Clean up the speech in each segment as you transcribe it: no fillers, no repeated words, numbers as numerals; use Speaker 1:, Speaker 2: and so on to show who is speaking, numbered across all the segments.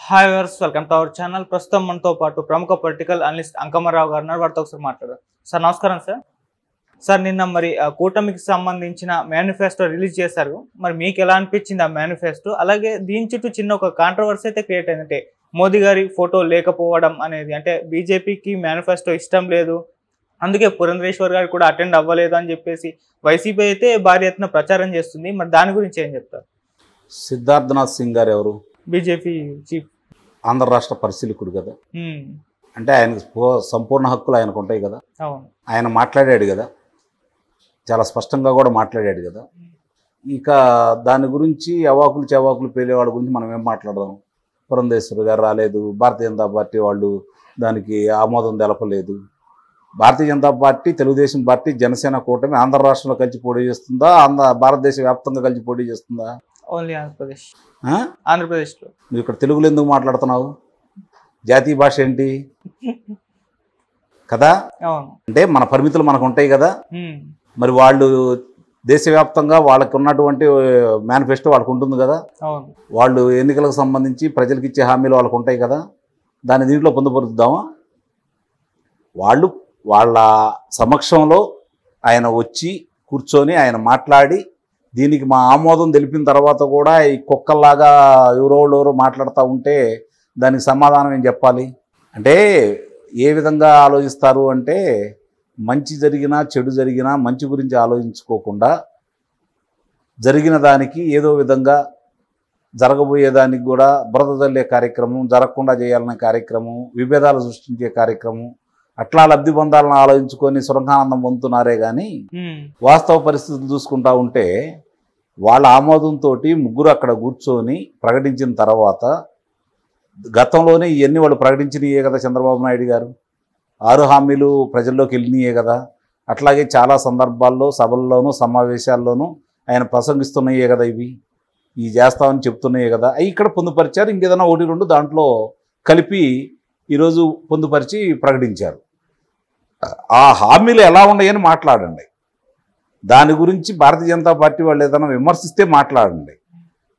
Speaker 1: Hi viewers, welcome to our channel. ప్రస్తుతం మనతో పాటు ప్రముఖ పొలిటికల్ అనలిస్ట్ అంకమరావు గారు ఉన్నారు. వారితో ఒకసారి మాట్లాడారు. సార్ నమస్కారం. సార్ నిన్న మరి కూటమికి సంబంధించిన మేనిఫెస్టో రిలీజ్ చేశారు. మరి మీకు ఎలా అనిపించింది ఆ మేనిఫెస్టో? అలాగే దీని చుట్టూ చిన్న ఒక కాంట్రవర్సీ అయితే క్రియేట్ అయింది. అంటే మోదీ గారి ఫోటో లేకపోవడం అనేది, అంటే బీజేపీకి మేనిఫెస్టో ఇష్టం లేదు, అందుకే పురంధరేశ్వర్ గారు కూడా అటెండ్ అవ్వలేదు అని చెప్పేసి వైసీపీ అయితే భారీ ఎత్తున ప్రచారం చేస్తుంది. మరి దాని గురించి ఏం చెప్తారు?
Speaker 2: సిద్ధార్థనాథ్ సింగ్ గారు ఎవరు?
Speaker 1: బీజేపీ చీఫ్,
Speaker 2: ఆంధ్ర రాష్ట్ర పరిశీలకుడు కదా. అంటే ఆయనకు సంపూర్ణ హక్కులు ఆయనకు ఉంటాయి కదా. ఆయన మాట్లాడాడు కదా, చాలా స్పష్టంగా కూడా మాట్లాడాడు కదా. ఇక దాని గురించి అవాకులు చెవాకులు పేలేవాళ్ళ గురించి మనం ఏం మాట్లాడదాం? పురంధేశ్వర్ గారు రాలేదు, భారతీయ జనతా పార్టీ వాళ్ళు దానికి ఆమోదం తెలపలేదు. భారతీయ జనతా పార్టీ, తెలుగుదేశం పార్టీ, జనసేన కూటమి ఆంధ్ర రాష్ట్రంలో కలిసి పోటీ చేస్తుందా, భారతదేశ వ్యాప్తంగా కలిసి పోటీ చేస్తుందా?
Speaker 1: ఓన్లీ ఆంధ్రప్రదేశ్లో.
Speaker 2: నువ్వు ఇక్కడ తెలుగులో ఎందుకు మాట్లాడుతున్నావు? జాతీయ భాష ఏంటి కదా? అంటే మన పరిమితులు మనకు ఉంటాయి కదా. మరి వాళ్ళు దేశవ్యాప్తంగా వాళ్ళకి ఉన్నటువంటి మేనిఫెస్టో వాళ్ళకు ఉంటుంది కదా. వాళ్ళు ఎన్నికలకు సంబంధించి ప్రజలకు ఇచ్చే హామీలు వాళ్ళకు ఉంటాయి కదా. దాన్ని దీంట్లో పొందుపరుద్దామా? వాళ్ళు వాళ్ళ సమక్షంలో ఆయన వచ్చి కూర్చొని ఆయన మాట్లాడి దీనికి మా ఆమోదం తెలిపిన తర్వాత కూడా ఈ కుక్కల్లాగా ఎవరెవరు మాట్లాడుతూ ఉంటే దానికి సమాధానం ఏం చెప్పాలి? అంటే ఏ విధంగా ఆలోచిస్తారు అంటే, మంచి జరిగినా చెడు జరిగినా మంచి గురించి ఆలోచించుకోకుండా జరిగిన దానికి ఏదో విధంగా జరగబోయేదానికి కూడా బురద జల్లే కార్యక్రమం, జరగకుండా చేయాలనే కార్యక్రమం, విభేదాలు సృష్టించే కార్యక్రమం, అట్లా లబ్ధి పొందాలని ఆలోచించుకొని సురంగానందం పొందుతున్నారే కానీ వాస్తవ పరిస్థితులు చూసుకుంటా ఉంటే వాళ్ళ ఆమోదంతో ముగ్గురు అక్కడ కూర్చొని ప్రకటించిన తర్వాత, గతంలోనే ఇవన్నీ వాళ్ళు ప్రకటించినయే కదా చంద్రబాబు నాయుడు గారు. 6 హామీలు ప్రజల్లోకి వెళ్ళినాయే కదా. అట్లాగే చాలా సందర్భాల్లో సభల్లోనూ సమావేశాల్లోనూ ఆయన ప్రసంగిస్తున్నాయే కదా. ఇవి చేస్తామని చెప్తున్నాయే కదా. అవి ఇక్కడ పొందుపరిచారు. ఇంకేదైనా 1-2 దాంట్లో కలిపి ఈరోజు పొందుపరిచి ప్రకటించారు. ఆ హామీలు ఎలా ఉన్నాయని మాట్లాడండి. దాని గురించి భారతీయ జనతా పార్టీ వాళ్ళు ఏదైనా విమర్శిస్తే మాట్లాడండి.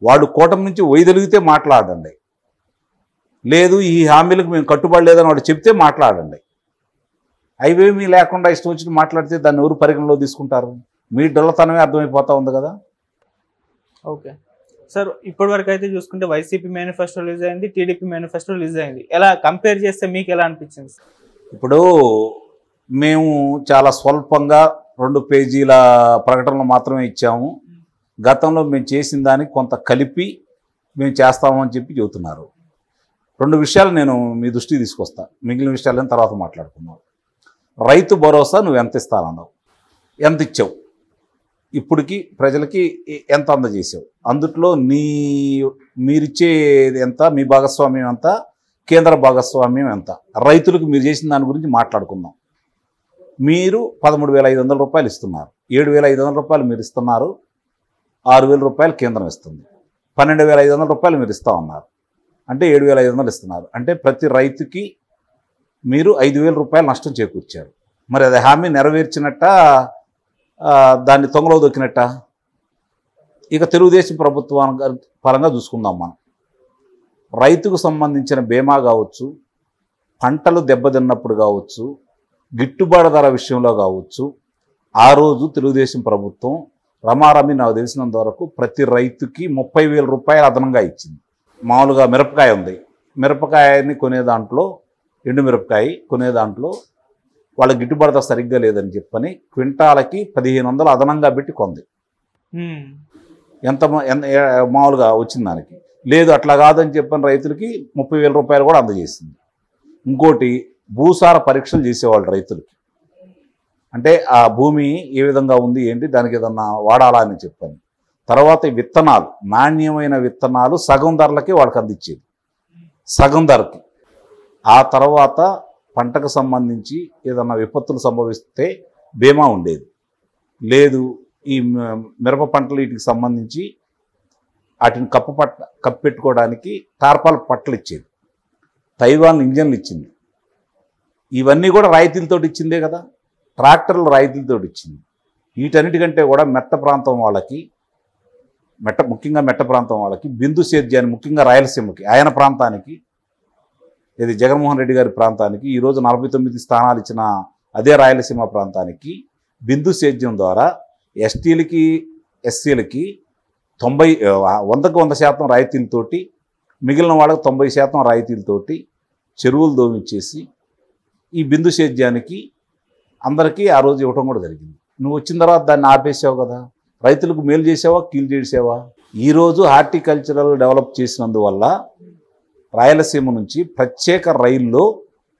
Speaker 2: వాళ్ళు కూటమి నుంచి వైదొలిగితే మాట్లాడండి. లేదు ఈ హామీలకు మేము కట్టుబడలేదని వాడు చెప్తే మాట్లాడండి. అవేమీ లేకుండా ఇష్టం వచ్చి మాట్లాడితే దాన్ని ఎవరు పరిగణలో తీసుకుంటారు? మీ డొల్లతనమే అర్థమైపోతా ఉంది కదా.
Speaker 1: ఓకే సార్, ఇప్పటి వరకు అయితే చూసుకుంటే వైసీపీ మేనిఫెస్టో రిలీజ్ అయింది, టీడీపీ మేనిఫెస్టో రిలీజ్ అయింది. ఎలా కంపేర్ చేస్తే మీకు ఎలా అనిపించింది?
Speaker 2: ఇప్పుడు మేము చాలా స్వల్పంగా 2 పేజీల ప్రకటనలు మాత్రమే ఇచ్చాము. గతంలో మేము చేసిన దానికి కొంత కలిపి మేము చేస్తామని చెప్పి చెబుతున్నారు. 2 విషయాలు నేను మీ దృష్టికి తీసుకొస్తా, మిగిలిన విషయాలను తర్వాత మాట్లాడుకుందాం. రైతు భరోసా నువ్వు ఎంత ఇస్తానన్నావు, ఎంత ఇచ్చావు, ఇప్పటికి ప్రజలకి ఎంత అందజేసావు, అందుట్లో మీరిచ్చేది ఎంత, మీ భాగస్వామ్యం ఎంత, కేంద్ర భాగస్వామ్యం ఎంత, రైతులకు మీరు చేసిన దాని గురించి మాట్లాడుకుందాం. మీరు 13,500 రూపాయలు ఇస్తున్నారు, 7,500 రూపాయలు మీరు ఇస్తున్నారు, 6,000 రూపాయలు కేంద్రం ఇస్తుంది, 12,500 రూపాయలు మీరు ఇస్తా ఉన్నారు, అంటే 7,500 ఇస్తున్నారు. అంటే ప్రతి రైతుకి మీరు 5,000 రూపాయలు నష్టం చేకూర్చారు. మరి అది హామీ నెరవేర్చినట్ట, దాన్ని తొంగలో దొక్కినట్ట? ఇక తెలుగుదేశం ప్రభుత్వం పరంగా చూసుకుందాం. మనం రైతుకు సంబంధించిన బీమా కావచ్చు, పంటలు దెబ్బతిన్నప్పుడు కావచ్చు, గిట్టుబాటు ధర విషయంలో కావచ్చు, ఆ రోజు తెలుగుదేశం ప్రభుత్వం రమారమి నాకు తెలిసినంత వరకు ప్రతి రైతుకి 30,000 రూపాయలు అదనంగా ఇచ్చింది. మామూలుగా మిరపకాయ ఉంది, మిరపకాయని కొనే దాంట్లో, ఎండు మిరపకాయ కొనే దాంట్లో వాళ్ళ గిట్టుబాటు ధర సరిగ్గా లేదని చెప్పని క్వింటాలకి 1,500 అదనంగా పెట్టి కొంది. ఎంత మామూలుగా వచ్చిన దానికి లేదు. అట్లా కాదని చెప్పని రైతులకి 30,000 రూపాయలు కూడా అందజేసింది. ఇంకోటి, భూసార పరీక్షలు చేసేవాళ్ళు రైతులకి. అంటే ఆ భూమి ఏ విధంగా ఉంది ఏంటి, దానికి ఏదన్నా వాడాలా అని చెప్పని. తర్వాత విత్తనాలు, నాణ్యమైన విత్తనాలు సగం ధరలకి వాళ్ళకి అందించేది, సగం ధరకి. ఆ తర్వాత పంటకు సంబంధించి ఏదన్నా విపత్తులు సంభవిస్తే బీమా ఉండేది. లేదు ఈ మిరప పంటలు వీటికి సంబంధించి వాటిని కప్పెట్టుకోవడానికి టార్పాల్ పట్టలు ఇచ్చేది, తైవాన్ ఇంజన్లు ఇచ్చింది. ఇవన్నీ కూడా రాయితీలతో ఇచ్చిందే కదా. ట్రాక్టర్లు రాయితీలతో ఇచ్చింది. వీటన్నిటికంటే కూడా మెట్ట ప్రాంతం వాళ్ళకి ముఖ్యంగా మెట్ట ప్రాంతం వాళ్ళకి బిందు సేద్యాన్ని, ముఖ్యంగా రాయలసీమకి, ఆయన ప్రాంతానికి, ఇది జగన్మోహన్ రెడ్డి గారి ప్రాంతానికి ఈరోజు 49 స్థానాలు ఇచ్చిన అదే రాయలసీమ ప్రాంతానికి బిందు సేద్యం ద్వారా ఎస్టీలకి, ఎస్సీలకి 100% రాయితీలతోటి, మిగిలిన వాళ్ళకి 90% రాయితీలతోటి చెరువులు దోమించేసి ఈ బిందు సేద్యానికి అందరికీ ఆ రోజు ఇవ్వటం కూడా జరిగింది. నువ్వు వచ్చిన తర్వాత దాన్ని ఆపేసావు కదా. రైతులకు మేలు చేసావా, కీలు చేసావా? ఈరోజు హార్టికల్చరల్ డెవలప్ చేసినందువల్ల రాయలసీమ నుంచి ప్రత్యేక రైల్లో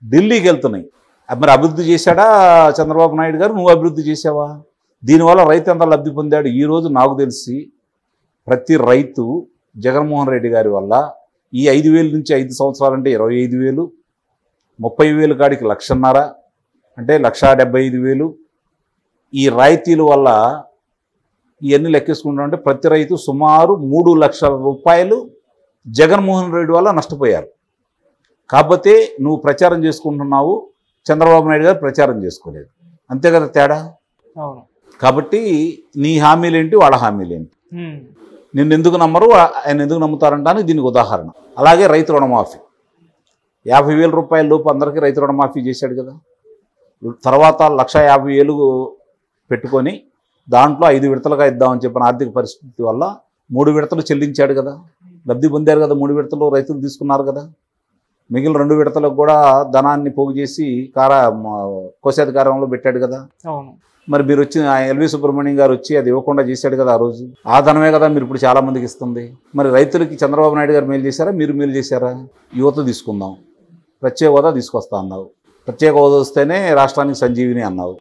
Speaker 2: ఢిల్లీకి వెళ్తున్నాయి. మరి అభివృద్ధి చేశాడా చంద్రబాబు నాయుడు గారు? నువ్వు అభివృద్ధి చేసావా? దీనివల్ల రైతు ఎంత లబ్ధి పొందాడు? ఈరోజు నాకు తెలిసి ప్రతి రైతు జగన్మోహన్ రెడ్డి గారి వల్ల ఈ 5,000 నుంచి 5 సంవత్సరాలంటే 25,000, 30,000 కాడికి 1,50,000, అంటే 1,75,000 ఈ రాయితీల వల్ల ఇవన్నీ లెక్కేసుకుంటామంటే ప్రతి రైతు సుమారు 3 లక్షల రూపాయలు జగన్మోహన్ రెడ్డి వల్ల నష్టపోయారు. కాకపోతే నువ్వు ప్రచారం చేసుకుంటున్నావు, చంద్రబాబు నాయుడు గారు ప్రచారం చేసుకోలేదు. అంతే కదా తేడా.
Speaker 1: అవును.
Speaker 2: కాబట్టి నీ హామీలేంటి, వాళ్ళ హామీలేంటి, నిన్ను ఎందుకు నమ్మరు, ఆయన ఎందుకు నమ్ముతారంటానికి దీనికి ఉదాహరణ. అలాగే రైతు రుణమాఫీ 50,000 రూపాయల లోపు అందరికీ రైతు రుణమాఫీ చేశాడు కదా. తర్వాత 1,50,000 పెట్టుకొని దాంట్లో 5 విడతలుగా ఇద్దామని చెప్పిన ఆర్థిక పరిస్థితి వల్ల 3 విడతలు చెల్లించాడు కదా. లబ్ధి పొందారు కదా. 3 విడతలు రైతులు తీసుకున్నారు కదా. మిగిలిన 2 విడతలకు కూడా ధనాన్ని పోగు చేసి కోశాధికారంలో పెట్టాడు కదా.
Speaker 1: అవును.
Speaker 2: మరి మీరు వచ్చి ఎల్వి సుబ్రహ్మణ్యం గారు వచ్చి అది ఇవ్వకుండా చేశాడు కదా ఆ రోజు. ఆ ధనమే కదా మీరు ఇప్పుడు చాలా మందికి ఇస్తుంది. మరి రైతులకి చంద్రబాబు నాయుడు గారు మేలు చేశారా, మీరు మేలు చేశారా? యువత తీసుకుందాం, ప్రత్యేక హోదా తీసుకొస్తా అన్నావు. ప్రత్యేక హోదా వస్తేనే రాష్ట్రానికి సంజీవిని అన్నావు.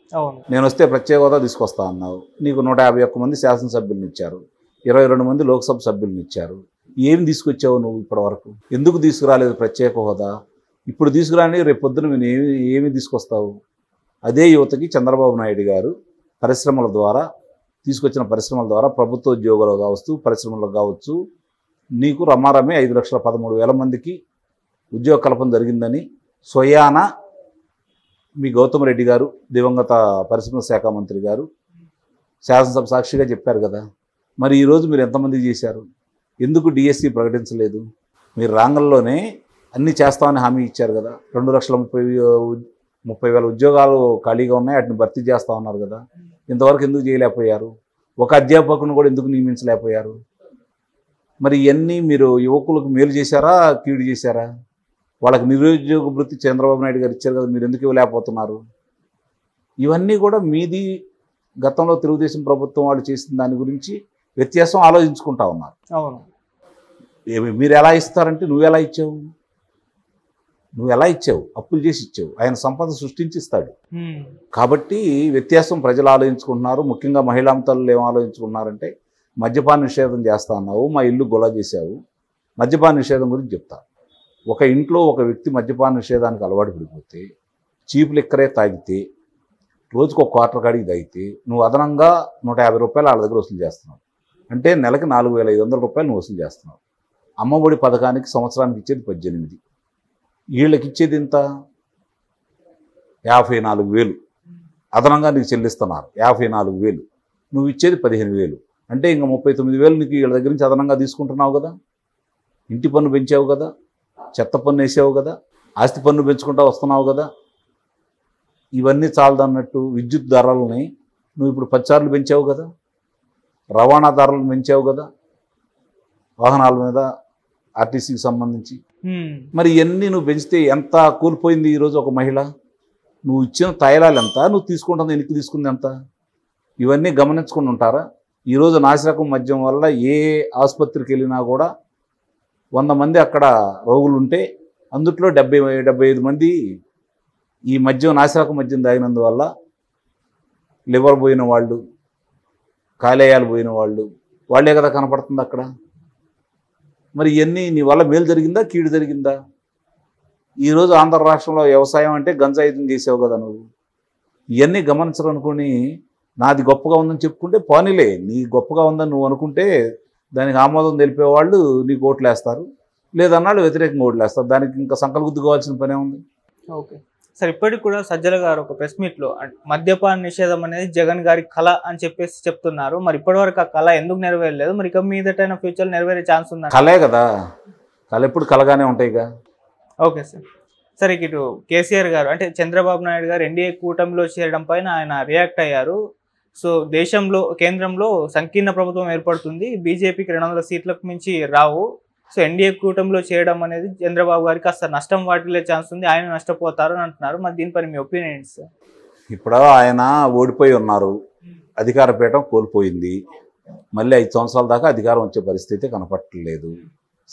Speaker 2: నేను వస్తే ప్రత్యేక హోదా తీసుకొస్తా అన్నావు. నీకు 151 మంది శాసనసభ్యులను ఇచ్చారు, 22 మంది లోక్సభ సభ్యులను ఇచ్చారు. ఏం తీసుకొచ్చావు నువ్వు ఇప్పటి వరకు? ఎందుకు తీసుకురాలేదు ప్రత్యేక హోదా? ఇప్పుడు తీసుకురాని రేపు పొద్దున నేను ఏమి తీసుకొస్తావు? అదే యువతకి చంద్రబాబు నాయుడు గారు పరిశ్రమల ద్వారా తీసుకొచ్చిన పరిశ్రమల ద్వారా ప్రభుత్వ ఉద్యోగాలు కావచ్చు, పరిశ్రమలు కావచ్చు, నీకు రమారమే 5,13,000 మందికి ఉద్యోగ కల్పన జరిగిందని స్వయాన మీ గౌతమ్ రెడ్డి గారు, దివంగత పరిశ్రమల శాఖ మంత్రి గారు శాసనసభ సాక్షిగా చెప్పారు కదా. మరి ఈరోజు మీరు ఎంతమంది చేశారు? ఎందుకు డిఎస్సి ప్రకటించలేదు? మీరు రాంగంలోనే అన్నీ చేస్తామని హామీ ఇచ్చారు కదా. 2,30,000 ఉద్యోగాలు ఖాళీగా ఉన్నాయి, వాటిని భర్తీ చేస్తా ఉన్నారు కదా. ఇంతవరకు ఎందుకు చేయలేకపోయారు? ఒక అధ్యాపకుని కూడా ఎందుకు నియమించలేకపోయారు? మరి ఇవన్నీ మీరు యువకులకు మేలు చేశారా, కీడు చేశారా? వాళ్ళకి నిరుద్యోగ వృత్తి చంద్రబాబు నాయుడు గారు ఇచ్చారు కదా, మీరు ఎందుకు ఇవ్వలేకపోతున్నారు? ఇవన్నీ కూడా మీది గతంలో తెలుగుదేశం ప్రభుత్వం వాళ్ళు చేసిన దాని గురించి వ్యత్యాసం ఆలోచించుకుంటా ఉన్నారు.
Speaker 1: అవును.
Speaker 2: మీరు ఎలా ఇస్తారంటే నువ్వు ఎలా ఇచ్చావు? అప్పులు చేసి ఇచ్చావు. ఆయన సంపద సృష్టించి ఇస్తాడు. కాబట్టి వ్యత్యాసం ప్రజలు ఆలోచించుకుంటున్నారు. ముఖ్యంగా మహిళాంతలు ఏం ఆలోచించుకుంటున్నారంటే మద్యపాన నిషేధం చేస్తా అన్నావు, మా ఇల్లు గొలా చేశావు. మద్యపాన నిషేధం గురించి చెప్తా. ఒక ఇంట్లో ఒక వ్యక్తి మద్యపాన నిషేధానికి అలవాటు పడిపోతే, చీప్ లిక్కరే తాగితే, రోజుకు ఒక క్వార్టర్ కాడికి తాగితే నువ్వు అదనంగా 150 రూపాయలు వాళ్ళ దగ్గర వసూలు చేస్తున్నావు. అంటే నెలకి 4,500 రూపాయలు నువ్వు వసూలు చేస్తున్నావు. అమ్మఒడి పథకానికి సంవత్సరానికి ఇచ్చేది 18, వీళ్ళకి ఇచ్చేది ఎంత? 54,000 అదనంగా నీకు చెల్లిస్తున్నారు. 54,000 నువ్వు ఇచ్చేది 15,000, అంటే ఇంకా 39,000 నీకు వీళ్ళ దగ్గర నుంచి అదనంగా తీసుకుంటున్నావు కదా. ఇంటి పన్ను పెంచావు కదా, చెత్త పన్ను వేసావు కదా, ఆస్తి పన్ను పెంచుకుంటూ వస్తున్నావు కదా. ఇవన్నీ చాలదన్నట్టు విద్యుత్ ధరలని నువ్వు ఇప్పుడు 10 సార్లు పెంచావు కదా. రవాణా ధరలను పెంచావు కదా, వాహనాల మీద, ఆర్టీసీకి సంబంధించి. మరి ఇవన్నీ నువ్వు పెంచితే ఎంత కూలిపోయింది ఈరోజు ఒక మహిళ? నువ్వు ఇచ్చిన తైలాలు ఎంత, నువ్వు తీసుకుంటుంది ఎనికి తీసుకుంది ఎంత? ఇవన్నీ గమనించుకుని ఉంటారా? ఈరోజు నాసిరకం మద్యం వల్ల ఏ ఆసుపత్రికి వెళ్ళినా కూడా 100 మంది అక్కడ రోగులు ఉంటే అందుట్లో 70-75 మంది ఈ మద్యం, నాసిరకం మద్యం తాగినందువల్ల లివర్ పోయిన వాళ్ళు, కాలేయాలు పోయిన వాళ్ళే కదా కనపడుతుంది అక్కడ. మరి ఇవన్నీ నీ వల్ల మేలు జరిగిందా, కీడు జరిగిందా? ఈరోజు ఆంధ్ర రాష్ట్రంలో వ్యవసాయం అంటే గంజాయుధం చేసావు కదా నువ్వు. ఇవన్నీ గమనించాలనుకుని నాది గొప్పగా ఉందని చెప్పుకుంటే పోనీలే. నీ గొప్పగా ఉందని నువ్వు అనుకుంటే దానికి ఆమోదం తెలిపేవాళ్ళు నీకు ఓట్లు వేస్తారు, లేదన్నాళ్ళు వ్యతిరేకంగా ఓట్లు వేస్తారు. దానికి ఇంకా సంకల్గుద్దుకోవాల్సిన పనే ఉంది.
Speaker 1: ఓకే సార్ ఇప్పటికి కూడా సజ్జల గారు ఒక ప్రెస్ మీట్ లో మద్యపాన నిషేధం అనేది జగన్ గారి కళ అని చెప్పేసి చెప్తున్నారు. మరి ఇప్పటివరకు ఆ కళ ఎందుకు నెరవేరలేదు? మరి ఇక మీదటైనా ఫ్యూచర్ నెరవేరే ఛాన్స్ ఉందా?
Speaker 2: కళే కదా, కళ ఎప్పుడు కలగానే ఉంటాయిగా.
Speaker 1: Okay sir. సరే, ఇటు కేసీఆర్ గారు అంటే చంద్రబాబు నాయుడు గారు ఎన్డీఏ కూటమిలో చేరడం పైన ఆయన రియాక్ట్ అయ్యారు. సో దేశంలో కేంద్రంలో సంకీర్ణ ప్రభుత్వం ఏర్పడుతుంది, బీజేపీకి 200 సీట్లకు మించి రావు. సో ఎన్డీఏ కూటమిలో చేయడం అనేది చంద్రబాబు గారికి కాస్త నష్టం వాటిల్లే ఛాన్స్ ఉంది, ఆయన నష్టపోతారు అని అంటున్నారు. మరి దీనిపై మీ ఒపీనియన్ ఏంటి సార్?
Speaker 2: ఇప్పుడు ఆయన ఓడిపోయి ఉన్నారు, అధికార పీఠం కోల్పోయింది, మళ్ళీ 5 సంవత్సరాల దాకా అధికారం వచ్చే పరిస్థితి కనపట్టలేదు.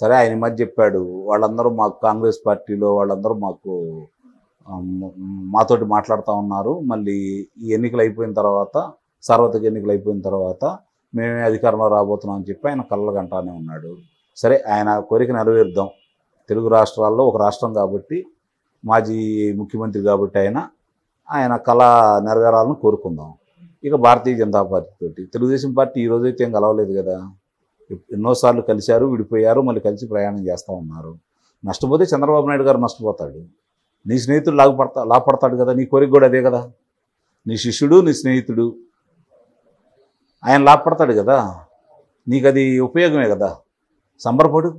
Speaker 2: సరే, ఆయన మధ్య చెప్పాడు, వాళ్ళందరూ మాకు కాంగ్రెస్ పార్టీలో వాళ్ళందరూ మాతోటి మాట్లాడుతూ ఉన్నారు, మళ్ళీ ఈ ఎన్నికలు అయిపోయిన తర్వాత, సార్వత్రిక ఎన్నికలు అయిపోయిన తర్వాత మేమే అధికారంలో రాబోతున్నాం అని చెప్పి ఆయన కళ్ళగంటానే ఉన్నాడు. సరే, ఆయన కోరిక నెరవేరుద్దాం. తెలుగు రాష్ట్రాల్లో ఒక రాష్ట్రం కాబట్టి, మాజీ ముఖ్యమంత్రి కాబట్టి ఆయన కళ నెరవేరాలని కోరుకుందాం. ఇక భారతీయ జనతా పార్టీ తోటి తెలుగుదేశం పార్టీ ఈ రోజైతే ఏం కలవలేదు కదా, ఎన్నోసార్లు కలిశారు, విడిపోయారు, మళ్ళీ కలిసి ప్రయాణం చేస్తూ ఉన్నారు. నష్టపోతే చంద్రబాబు నాయుడు గారు నష్టపోతాడు, నీ స్నేహితుడు లాభపడతాడు కదా, నీ కోరిక కూడా అదే కదా, నీ శిష్యుడు నీ స్నేహితుడు ఆయన లాభపడతాడు కదా, నీకు అది ఉపయోగమే కదా, సంబరపడు,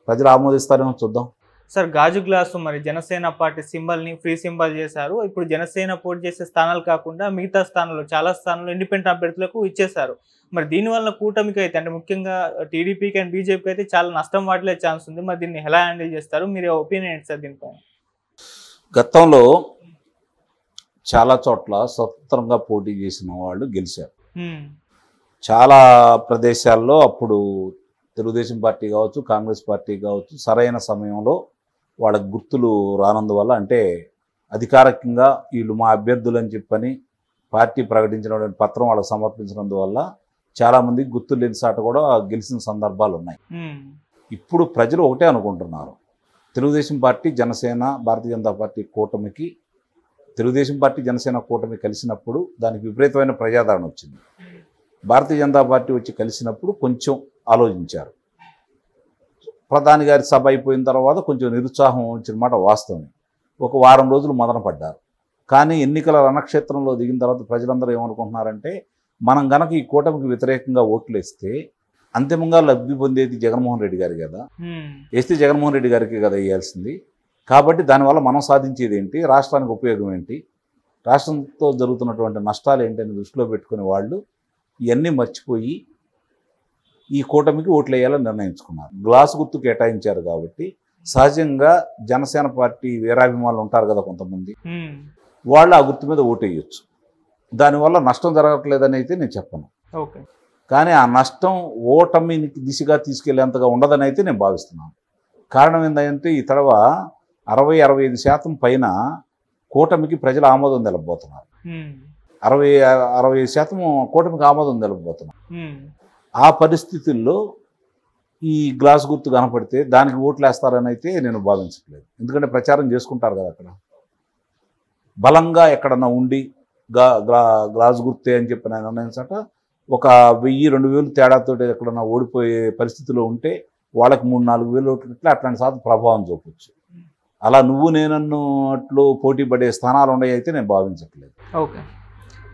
Speaker 2: ప్రజలు ఆమోదిస్తారేమో చూద్దాం.
Speaker 1: సార్ గాజు గ్లాసు మరి జనసేన పార్టీ సింబల్ని ఫ్రీ సింబల్ చేశారు. ఇప్పుడు జనసేన పోటీ చేసే స్థానాలు కాకుండా మిగతా స్థానాలు చాలా స్థానాలు ఇండిపెండెంట్ అభ్యర్థులకు ఇచ్చేశారు. మరి దీనివల్ల కూటమికి అయితే అంటే ముఖ్యంగా టీడీపీకి అండ్ బీజేపీకి అయితే చాలా నష్టం వాటిలే ఛాన్స్ ఉంది. మరి దీన్ని ఎలా హ్యాండిల్ చేస్తారు? మీరు ఒపీనియన్ ఏంటి సార్ దీనిపై?
Speaker 2: గతంలో చాలా చోట్ల స్వతంత్రంగా పోటీ చేసిన వాళ్ళు గెలిచారు. చాలా ప్రదేశాల్లో అప్పుడు తెలుగుదేశం పార్టీ కావచ్చు, కాంగ్రెస్ పార్టీ కావచ్చు, సరైన సమయంలో వాళ్ళకి గుర్తులు రానందువల్ల, అంటే అధికారికంగా వీళ్ళు మా అభ్యర్థులు అని చెప్పని పార్టీ ప్రకటించినటువంటి పత్రం వాళ్ళకి సమర్పించినందువల్ల చాలామంది గుర్తులు లేని సాట కూడా గెలిచిన సందర్భాలు ఉన్నాయి. ఇప్పుడు ప్రజలు ఒకటే అనుకుంటున్నారు, తెలుగుదేశం పార్టీ, జనసేన, భారతీయ జనతా పార్టీ కూటమికి, తెలుగుదేశం పార్టీ జనసేన కూటమి కలిసినప్పుడు దానికి విపరీతమైన ప్రజాదరణ వచ్చింది. భారతీయ జనతా పార్టీ వచ్చి కలిసినప్పుడు కొంచెం ఆలోచించారు. ప్రధాని గారి సభ అయిపోయిన తర్వాత కొంచెం నిరుత్సాహం వచ్చిన మాట వాస్తవమే. ఒక వారం రోజులు మదన పడ్డారు. కానీ ఎన్నికల రణక్షేత్రంలో దిగిన తర్వాత ప్రజలందరూ ఏమనుకుంటున్నారంటే, మనం గనక ఈ కూటమికి వ్యతిరేకంగా ఓట్లు వేస్తే అంతిమంగా లబ్ధి పొందేది జగన్మోహన్ రెడ్డి గారు కదా, వేస్తే జగన్మోహన్ రెడ్డి గారికి కదా వేయాల్సింది. కాబట్టి దానివల్ల మనం సాధించేది ఏంటి, రాష్ట్రానికి ఉపయోగం ఏంటి, రాష్ట్రంతో జరుగుతున్నటువంటి నష్టాలు ఏంటని దృష్టిలో పెట్టుకునే వాళ్ళు ఇవన్నీ మర్చిపోయి ఈ కూటమికి ఓట్లు వేయాలని నిర్ణయించుకున్నారు. గ్లాసు గుర్తు కేటాయించారు కాబట్టి సహజంగా జనసేన పార్టీ వీరాభిమానులు ఉంటారు కదా కొంతమంది, వాళ్ళు ఆ గుర్తు మీద ఓటు వేయచ్చు. దానివల్ల నష్టం జరగట్లేదని అయితే నేను చెప్పను. కానీ ఆ నష్టం ఓటమి దిశగా తీసుకెళ్లేంతగా ఉండదని అయితే నేను భావిస్తున్నాను. కారణం ఏంటంటే ఈ తడవ 60-65% పైన కూటమికి ప్రజలు ఆమోదం తెలపబోతున్నారు. 60-65% కూటమికి ఆమోదం తెలపబోతున్నారు. ఆ పరిస్థితుల్లో ఈ గ్లాస్ గుర్తు కనపడితే దానికి ఓట్లు వేస్తారని అయితే నేను భావించట్లేదు. ఎందుకంటే ప్రచారం చేసుకుంటారు కదా, అక్కడ బలంగా ఎక్కడన్నా ఉండి గ్లాస్ గుర్తే అని చెప్పి నేను నిర్ణయించట, ఒక 1000-2000 తేడాతో ఎక్కడన్నా ఓడిపోయే పరిస్థితిలో ఉంటే వాళ్ళకి 3-4 ఓట్లు ఇట్లా అట్లాంటి శాతం ప్రభావం చూపొచ్చు. అలా నువ్వు నేనన్నట్లు పోటీ పడే స్థానాలు ఉన్నాయి అయితే నేను భావించట్లేదు.
Speaker 1: ఓకే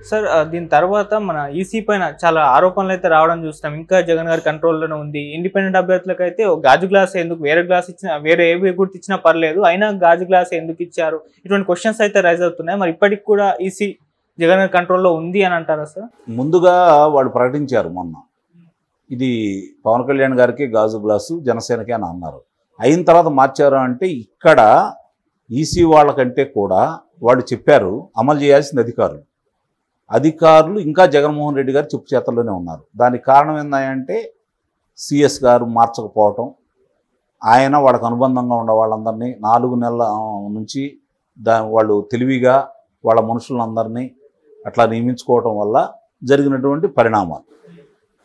Speaker 1: సార్, దీని తర్వాత మన ఈసీ పైన చాలా ఆరోపణలు అయితే రావడం చూస్తున్నాం. ఇంకా జగన్ గారి కంట్రోల్లోనే ఉంది. ఇండిపెండెంట్ అభ్యర్థులకు అయితే గాజు గ్లాస్ ఎందుకు, వేరే గ్లాస్ ఇచ్చినా, వేరే ఏ గుర్తు ఇచ్చినా పర్లేదు, అయినా గాజు గ్లాస్ ఎందుకు ఇచ్చారు, ఇటువంటి క్వశ్చన్స్ అయితే రైజ్ అవుతున్నాయి. మరి ఇప్పటికి కూడా ఈసీ జగన్ గారి కంట్రోల్లో ఉంది అని అంటారా సార్?
Speaker 2: ముందుగా వాళ్ళు ప్రకటించారు మొన్న, ఇది పవన్ కళ్యాణ్ గారికి గాజు గ్లాసు, జనసేనకి అని అన్నారు. అయిన తర్వాత మార్చారు అంటే ఇక్కడ ఈసీ వాళ్ళకంటే కూడా వాళ్ళు చెప్పారు, అమలు చేయాల్సింది అధికారులు ఇంకా జగన్మోహన్ రెడ్డి గారు చెప్పు చేతల్లోనే ఉన్నారు. దానికి కారణం ఏంటంటే సిఎస్ గారు మార్చకపోవటం, ఆయన వాళ్ళకు అనుబంధంగా ఉన్న వాళ్ళందరినీ 4 నెలల నుంచి వాళ్ళు తెలివిగా వాళ్ళ మనుషులందరినీ అట్లా నియమించుకోవటం వల్ల జరిగినటువంటి పరిణామాలు.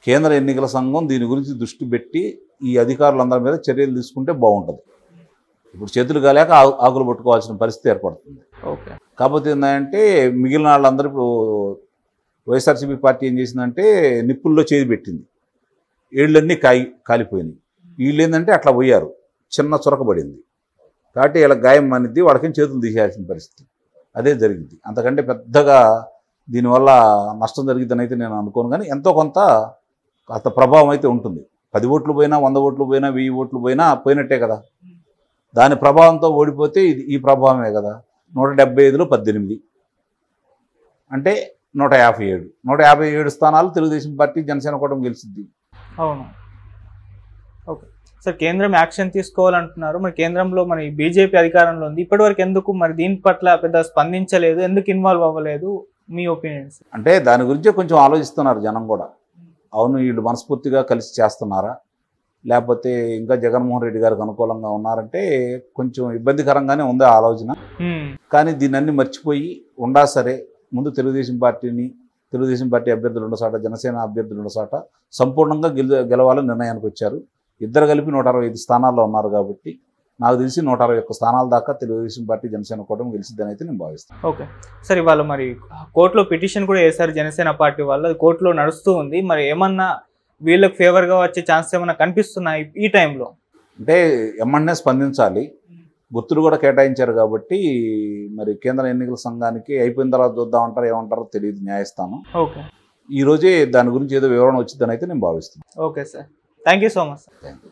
Speaker 2: కేంద్ర ఎన్నికల సంఘం దీని గురించి దృష్టి పెట్టి ఈ అధికారులందరి మీద చర్యలు తీసుకుంటే బాగుంటుంది. ఇప్పుడు చేతులు కాలేక ఆకులు పట్టుకోవాల్సిన పరిస్థితి ఏర్పడుతుంది. కాకపోతే ఏంటంటే మిగిలిన వాళ్ళందరూ ఇప్పుడు వైఎస్ఆర్సీపీ పార్టీ ఏం చేసిందంటే నిప్పుల్లో చేయి పెట్టింది, ఏళ్ళన్నీ కాలిపోయినాయి. వీళ్ళు ఏంటంటే అట్లా పోయారు, చిన్న చొరకబడింది కాబట్టి వీళ్ళకి గాయం అనేది వాళ్ళకేం చేతులు తీసేయాల్సిన పరిస్థితి. అదే జరిగింది. అంతకంటే పెద్దగా దీనివల్ల నష్టం జరిగిద్దని అయితే నేను అనుకోను. కానీ ఎంతో కొంత అంత ప్రభావం అయితే ఉంటుంది. 10 ఓట్లు పోయినా, 100 ఓట్లు పోయినా, 1000 ఓట్లు పోయినా పోయినట్టే కదా. దాని ప్రభావంతో ఓడిపోతే ఇది ఈ ప్రభావమే కదా. 175లో 18 అంటే 157. 157 స్థానాలు తెలుగుదేశం పార్టీ, జనసేన కూటమి గెలిచింది.
Speaker 1: అవును. ఓకే సార్, కేంద్రం యాక్షన్ తీసుకోవాలంటున్నారు. మరి కేంద్రంలో మరి బీజేపీ అధికారంలో ఉంది. ఇప్పటివరకు ఎందుకు మరి దీని పట్ల పెద్ద స్పందించలేదు, ఎందుకు ఇన్వాల్వ్ అవ్వలేదు, మీ ఒపీనియన్స్?
Speaker 2: అంటే దాని గురించే కొంచెం ఆలోచిస్తున్నారు జనం కూడా. అవును, వీళ్ళు మనస్ఫూర్తిగా కలిసి చేస్తున్నారా, లేకపోతే ఇంకా జగన్మోహన్ రెడ్డి గారికి అనుకూలంగా ఉన్నారంటే కొంచెం ఇబ్బందికరంగానే ఉంది ఆ ఆలోచన. కానీ దీన్ని మర్చిపోయి ఉండా సరే ముందు తెలుగుదేశం పార్టీ అభ్యర్థులు ఉండసాట, జనసేన అభ్యర్థులు ఉండసాట సంపూర్ణంగా గెలవాలని నిర్ణయానికి వచ్చారు. ఇద్దరు కలిపి 165 స్థానాల్లో ఉన్నారు కాబట్టి నాకు తెలిసి 161 స్థానాల దాకా తెలుగుదేశం పార్టీ, జనసేన కూటమి గెలిచిద్దని అయితే నేను భావిస్తాను.
Speaker 1: ఓకే సార్, ఇవాళ మరి కోర్టులో పిటిషన్ కూడా వేశారు జనసేన పార్టీ వాళ్ళు, అది కోర్టులో నడుస్తూ ఉంది. మరి ఏమన్నా వీళ్ళకి ఫేవర్గా వచ్చే ఛాన్స్ ఏమన్నా కనిపిస్తున్నాయి ఈ టైంలో?
Speaker 2: అంటే ఎమ్మెన్యే స్పందించాలి, గుర్తులు కూడా కేటాయించారు కాబట్టి మరి కేంద్ర ఎన్నికల సంఘానికి అయిపోయిన తర్వాత చూద్దామంటారు, ఏమంటారో తెలియదు న్యాయస్థానం.
Speaker 1: ఓకే,
Speaker 2: ఈరోజే దాని గురించి ఏదో వివరణ వచ్చిందని అయితే నేను భావిస్తున్నాను.
Speaker 1: Okay sir, thank you so much.
Speaker 2: Thank you.